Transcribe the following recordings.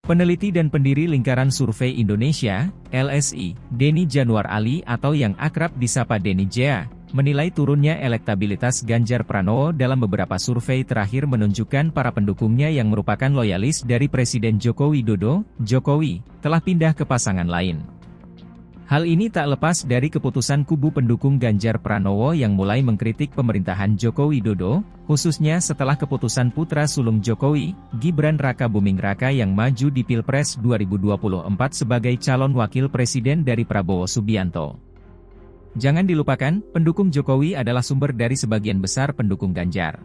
Peneliti dan pendiri Lingkaran Survei Indonesia, LSI, Denny Januar Ali atau yang akrab disapa Denny Jea, menilai turunnya elektabilitas Ganjar Pranowo dalam beberapa survei terakhir menunjukkan para pendukungnya yang merupakan loyalis dari Presiden Joko Widodo, Jokowi, telah pindah ke pasangan lain. Hal ini tak lepas dari keputusan kubu pendukung Ganjar Pranowo yang mulai mengkritik pemerintahan Joko Widodo, khususnya setelah keputusan putra sulung Jokowi, Gibran Raka Buming Raka yang maju di Pilpres 2024 sebagai calon wakil presiden dari Prabowo Subianto. Jangan dilupakan, pendukung Jokowi adalah sumber dari sebagian besar pendukung Ganjar.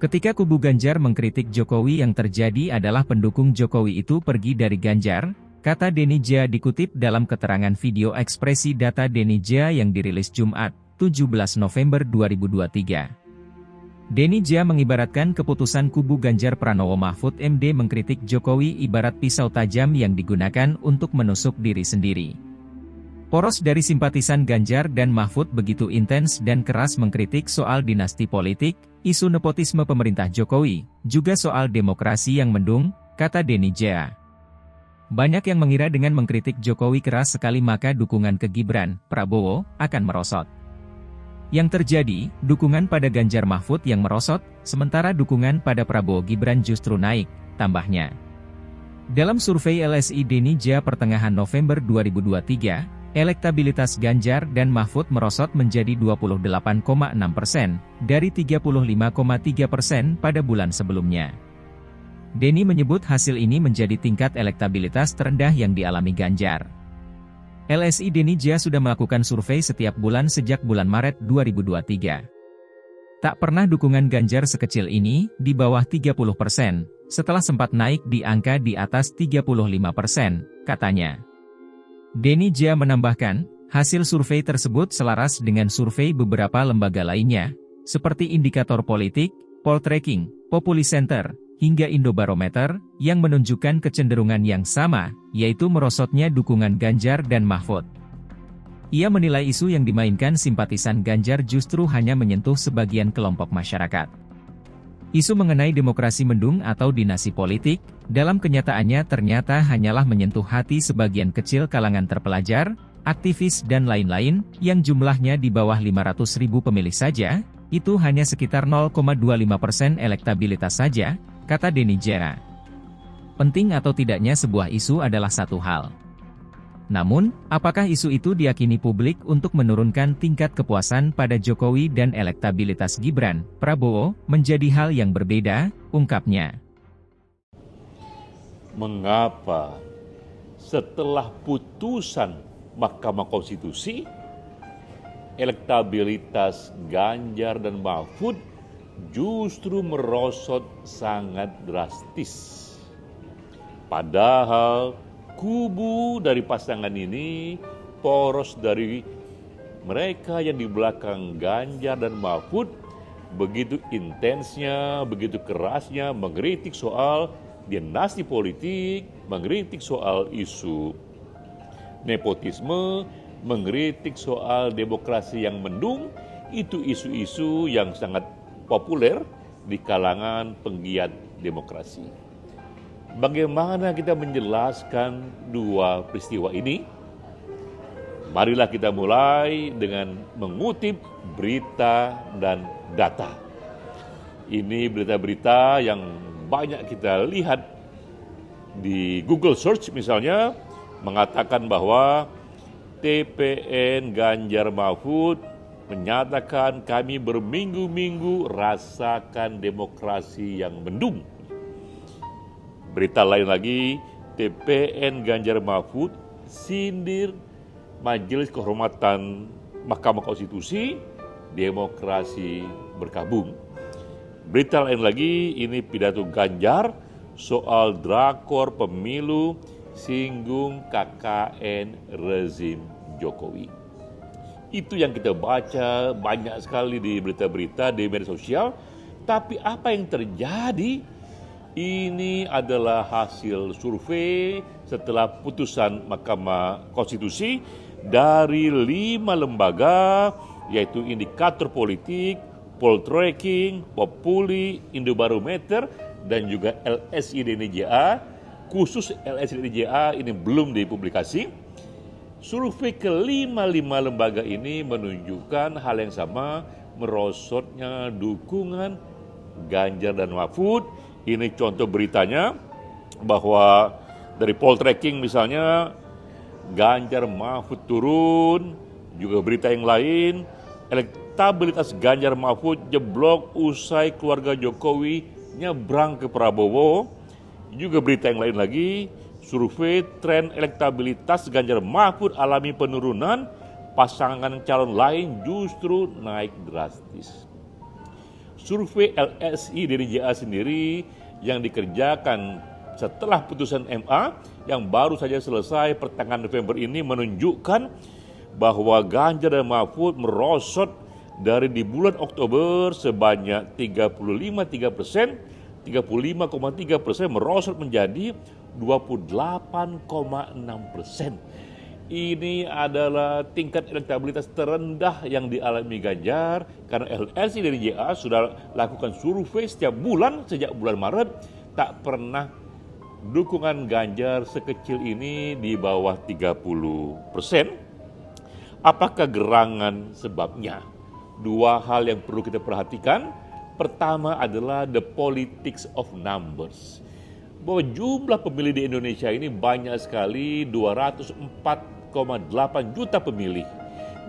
Ketika kubu Ganjar mengkritik Jokowi, yang terjadi adalah pendukung Jokowi itu pergi dari Ganjar, kata Denny Jea dikutip dalam keterangan video ekspresi data Denny Jea yang dirilis Jumat, 17 November 2023. Denny Jea mengibaratkan keputusan kubu Ganjar Pranowo Mahfud MD mengkritik Jokowi ibarat pisau tajam yang digunakan untuk menusuk diri sendiri. Poros dari simpatisan Ganjar dan Mahfud begitu intens dan keras mengkritik soal dinasti politik, isu nepotisme pemerintah Jokowi, juga soal demokrasi yang mendung, kata Denny Jea. Banyak yang mengira dengan mengkritik Jokowi keras sekali maka dukungan ke Gibran, Prabowo, akan merosot. Yang terjadi, dukungan pada Ganjar Mahfud yang merosot, sementara dukungan pada Prabowo Gibran justru naik, tambahnya. Dalam survei LSI Denny Jea pertengahan November 2023, elektabilitas Ganjar dan Mahfud merosot menjadi 28,6% dari 35,3% pada bulan sebelumnya. Denny menyebut hasil ini menjadi tingkat elektabilitas terendah yang dialami Ganjar. LSI Denny Jea sudah melakukan survei setiap bulan sejak bulan Maret 2023. Tak pernah dukungan Ganjar sekecil ini, di bawah 30%, setelah sempat naik di angka di atas 35%, katanya. Denny Jea menambahkan, hasil survei tersebut selaras dengan survei beberapa lembaga lainnya, seperti Indikator Politik, Poltreking, Populi Center, hingga Indobarometer, yang menunjukkan kecenderungan yang sama, yaitu merosotnya dukungan Ganjar dan Mahfud. Ia menilai isu yang dimainkan simpatisan Ganjar justru hanya menyentuh sebagian kelompok masyarakat. Isu mengenai demokrasi mendung atau dinasti politik, dalam kenyataannya ternyata hanyalah menyentuh hati sebagian kecil kalangan terpelajar, aktivis dan lain-lain, yang jumlahnya di bawah 500.000 pemilih saja, itu hanya sekitar 0,25% elektabilitas saja, kata Denny Jea. Penting atau tidaknya sebuah isu adalah satu hal. Namun, apakah isu itu diyakini publik untuk menurunkan tingkat kepuasan pada Jokowi dan elektabilitas Gibran, Prabowo, menjadi hal yang berbeda, ungkapnya. Mengapa setelah putusan Mahkamah Konstitusi, elektabilitas Ganjar dan Mahfud justru merosot sangat drastis. Padahal kubu dari pasangan ini, poros dari mereka yang di belakang Ganjar dan Mahfud, begitu intensnya, begitu kerasnya mengkritik soal dinasti politik, mengkritik soal isu nepotisme, mengkritik soal demokrasi yang mendung, itu isu-isu yang sangat populer di kalangan penggiat demokrasi. Bagaimana kita menjelaskan dua peristiwa ini? Marilah kita mulai dengan mengutip berita dan data. Ini berita-berita yang banyak kita lihat di Google Search misalnya, mengatakan bahwa TPN Ganjar Mahfud menyatakan kami berminggu-minggu rasakan demokrasi yang mendung. Berita lain lagi, TPN Ganjar Mahfud sindir Majelis Kehormatan Mahkamah Konstitusi, demokrasi berkabung. Berita lain lagi, ini pidato Ganjar soal drakor pemilu singgung KKN rezim Jokowi. Itu yang kita baca banyak sekali di berita-berita di media sosial. Tapi apa yang terjadi? Ini adalah hasil survei setelah putusan Mahkamah Konstitusi dari 5 lembaga, yaitu Indikator Politik, Poltreking, Populi, Indobarometer, dan juga LSI Denny Jea, khusus LSI DJA ini belum dipublikasi. Survei kelima lembaga ini menunjukkan hal yang sama, merosotnya dukungan Ganjar dan Mahfud. Ini contoh beritanya bahwa dari poll tracking misalnya Ganjar Mahfud turun, juga berita yang lain elektabilitas Ganjar Mahfud jeblok usai keluarga Jokowi nyebrang ke Prabowo. Juga berita yang lain lagi, survei tren elektabilitas Ganjar Mahfud alami penurunan, pasangan calon lain justru naik drastis. Survei LSI dari JA sendiri yang dikerjakan setelah putusan MA yang baru saja selesai pertengahan November ini menunjukkan bahwa Ganjar dan Mahfud merosot dari di bulan Oktober sebanyak 35,3% merosot menjadi 28,6%. Ini adalah tingkat elektabilitas terendah yang dialami Ganjar karena LSI dari JA sudah lakukan survei setiap bulan sejak bulan Maret, tak pernah dukungan Ganjar sekecil ini di bawah 30%. Apakah gerangan sebabnya? Dua hal yang perlu kita perhatikan. Pertama adalah the politics of numbers. Bahwa jumlah pemilih di Indonesia ini banyak sekali, 204,8 juta pemilih.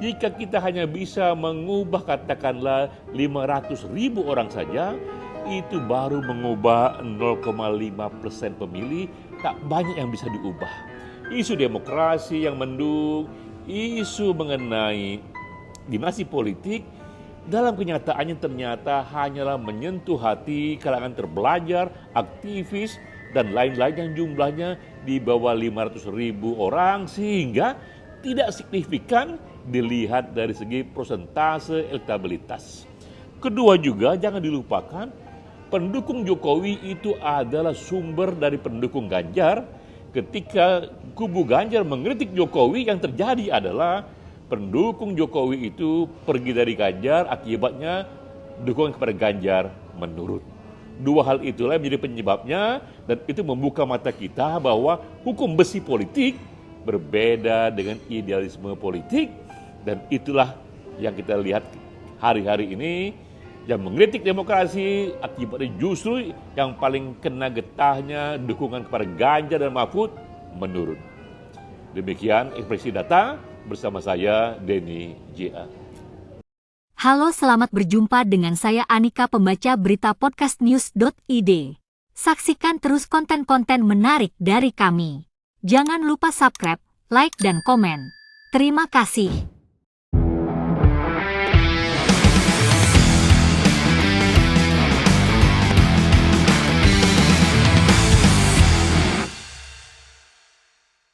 Jika kita hanya bisa mengubah katakanlah 500 ribu orang saja, itu baru mengubah 0,5% pemilih, tak banyak yang bisa diubah. Isu demokrasi yang mendung, isu mengenai dinasti politik, dalam kenyataannya ternyata hanyalah menyentuh hati kalangan terbelajar, aktivis, dan lain-lain yang jumlahnya di bawah 500 ribu orang sehingga tidak signifikan dilihat dari segi persentase elektabilitas. Kedua juga jangan dilupakan pendukung Jokowi itu adalah sumber dari pendukung Ganjar. Ketika kubu Ganjar mengkritik Jokowi, yang terjadi adalah pendukung Jokowi itu pergi dari Ganjar, akibatnya dukungan kepada Ganjar menurun. Dua hal itulah yang menjadi penyebabnya dan itu membuka mata kita bahwa hukum besi politik berbeda dengan idealisme politik dan itulah yang kita lihat hari-hari ini yang mengkritik demokrasi akibatnya justru yang paling kena getahnya dukungan kepada Ganjar dan Mahfud menurun. Demikian ekspresi data bersama saya Denny JA. Halo, selamat berjumpa dengan saya Anika, pembaca berita podcastnews.id. Saksikan terus konten-konten menarik dari kami. Jangan lupa subscribe, like, dan komen. Terima kasih.